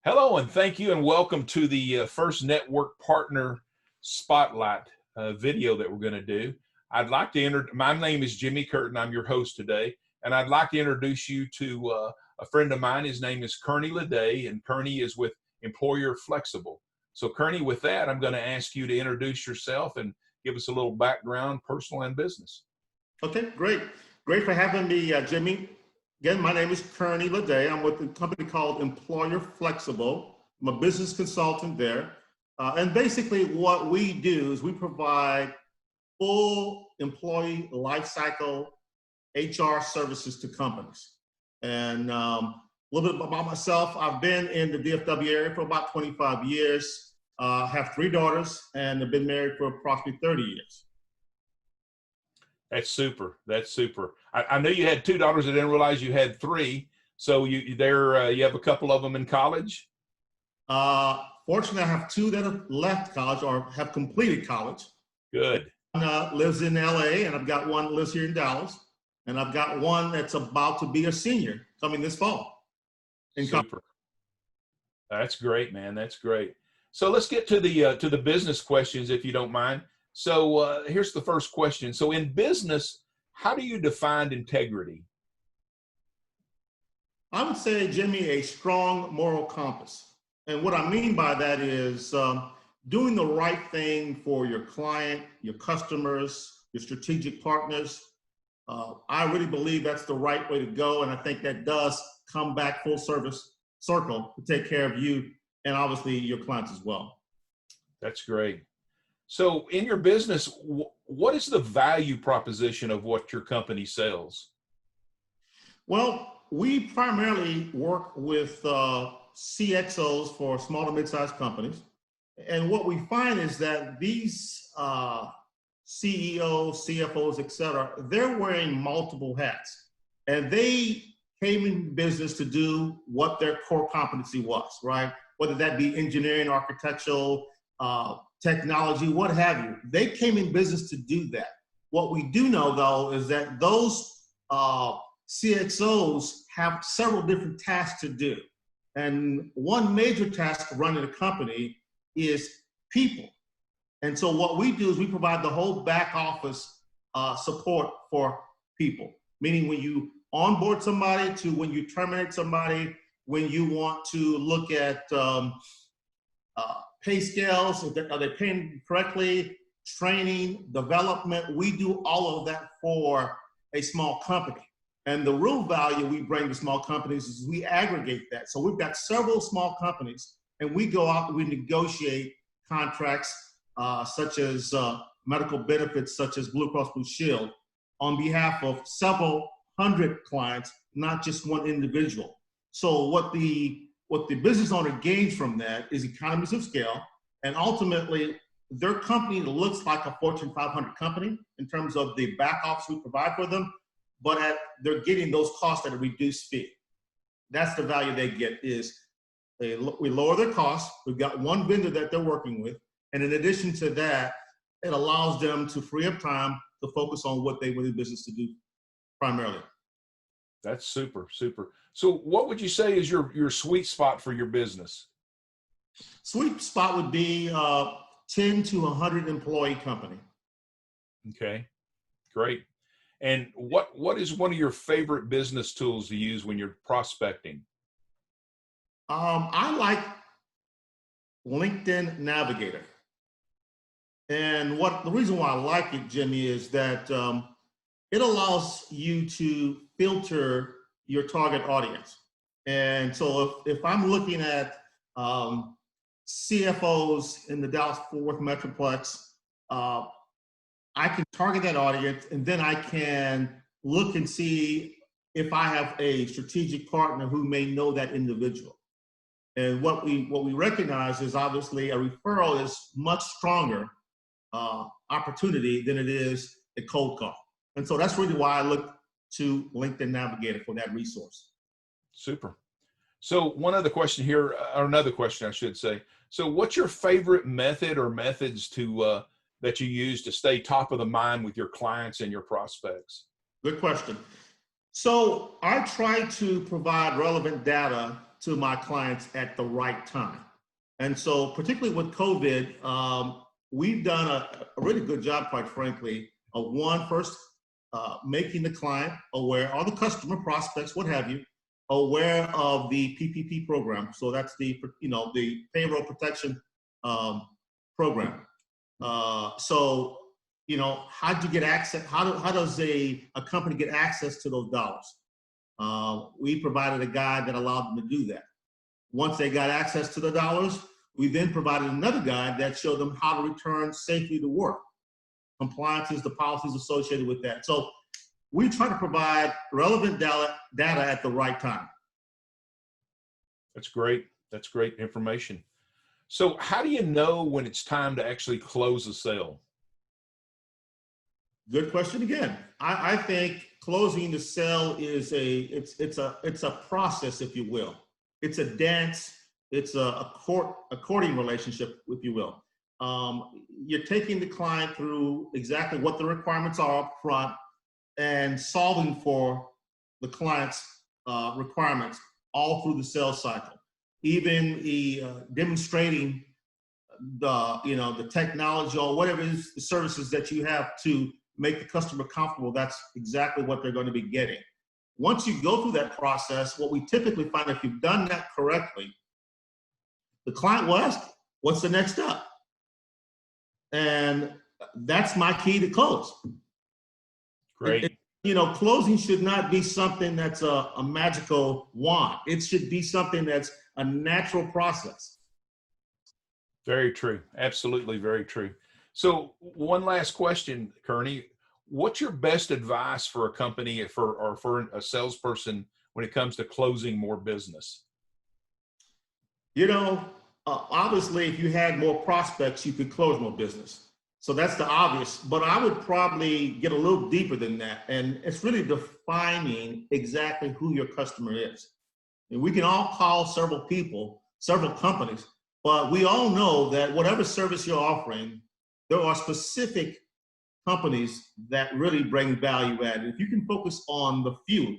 Hello, and thank you, and welcome to the first Network Partner Spotlight video that we're going to do. I'd like to my name is Jimmy Curtin. I'm your host today, and I'd like to introduce you to a friend of mine. His name is Kerney Layday, and Kerney is with Employer Flexible. So, Kerney, with that, I'm going to ask you to introduce yourself and give us a little background, personal and business. Okay, great. Great for having me, Jimmy. Again, my name is Kerney Layday. I'm with a company called Employer Flexible. I'm a business consultant there. And basically what we do is we provide full employee lifecycle HR services to companies. And a little bit about myself, I've been in the DFW area for about 25 years, have 3 daughters, and have been married for approximately 30 years. That's super. That's super. I knew you had 2 daughters. I didn't realize you had 3. So you have a couple of them in college? Fortunately, I have 2 that have left college or have completed college. Good. One lives in LA, and I've got one that lives here in Dallas. And I've got one that's about to be a senior coming this fall. Super. That's great, man. That's great. So let's get to the business questions, if you don't mind. So here's the first question. So in business, how do you define integrity? I would say, Jimmy, a strong moral compass. And what I mean by that is doing the right thing for your client, your customers, your strategic partners. I really believe that's the right way to go. And I think that does come back full service circle to take care of you and obviously your clients as well. That's great. So in your business, what is the value proposition of what your company sells? Well, we primarily work with CXOs for small to mid-sized companies. And what we find is that these CEOs, CFOs, et cetera, they're wearing multiple hats. And they came in business to do what their core competency was, right? Whether that be engineering, architectural, technology, what have you. They came in business to do that. What we do know, though, is that those CXOs have several different tasks to do. And one major task of running a company is people. And so what we do is we provide the whole back office support for people, meaning when you onboard somebody to when you terminate somebody, when you want to look at pay scales, are they paying correctly, training, development. We do all of that for a small company. And the real value we bring to small companies is we aggregate that. So we've got several small companies and we go out and we negotiate contracts such as medical benefits, such as Blue Cross Blue Shield, on behalf of several hundred clients, not just one individual. So what the business owner gains from that is economies of scale, and ultimately their company looks like a Fortune 500 company in terms of the back office we provide for them, but they're getting those costs at a reduced fee. That's the value they get is we lower their costs. We've got one vendor that they're working with, and in addition to that, it allows them to free up time to focus on what they went in business to do primarily. That's super, super. So what would you say is your sweet spot for your business? Sweet spot would be 10 to 100 employee company. Okay, great. And what is one of your favorite business tools to use when you're prospecting? I like LinkedIn Navigator. And the reason why I like it, Jimmy, is that it allows you to filter your target audience. And so if I'm looking at CFOs in the Dallas-Fort Worth Metroplex, I can target that audience, and then I can look and see if I have a strategic partner who may know that individual. And what we recognize is obviously a referral is much stronger opportunity than it is a cold call. And so that's really why I look to LinkedIn Navigator for that resource. Super. So one other question here, or another question I should say. So what's your favorite method or methods that you use to stay top of the mind with your clients and your prospects? Good question. So I try to provide relevant data to my clients at the right time. And so particularly with COVID, we've done a really good job, quite frankly, of first making the client aware, or the customer, prospects, what have you, aware of the PPP program. So that's the payroll protection program. So how'd you get access? How does a company get access to those dollars? We provided a guide that allowed them to do that. Once they got access to the dollars, we then provided another guide that showed them how to return safely to work, compliances, the policies associated with that. So we try to provide relevant data at the right time. That's great. That's great information. So how do you know when it's time to actually close a sale? Good question again. I think closing the sale is it's a process, if you will. It's a dance. It's a courting relationship, if you will. You're taking the client through exactly what the requirements are up front and solving for the client's requirements all through the sales cycle. Even demonstrating the technology or whatever it is, the services that you have to make the customer comfortable, that's exactly what they're going to be getting. Once you go through that process, what we typically find, if you've done that correctly, the client will ask, what's the next step? And that's my key to close. Great. Closing should not be something that's a magical wand. It should be something that's a natural process. Very true. Absolutely very true. So one last question, Kerney. What's your best advice for a company or for a salesperson when it comes to closing more business? Obviously, if you had more prospects, you could close more business. So that's the obvious, but I would probably get a little deeper than that. And it's really defining exactly who your customer is. And we can all call several people, several companies, but we all know that whatever service you're offering, there are specific companies that really bring value added. If you can focus on the few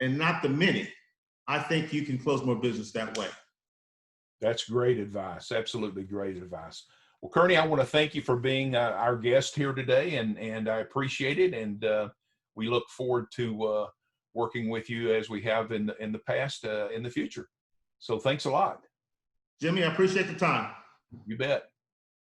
and not the many, I think you can close more business that way. That's great advice. Absolutely great advice. Well, Kerney, I want to thank you for being our guest here today, and I appreciate it. And we look forward to working with you as we have in the past, in the future. So thanks a lot. Jimmy, I appreciate the time. You bet.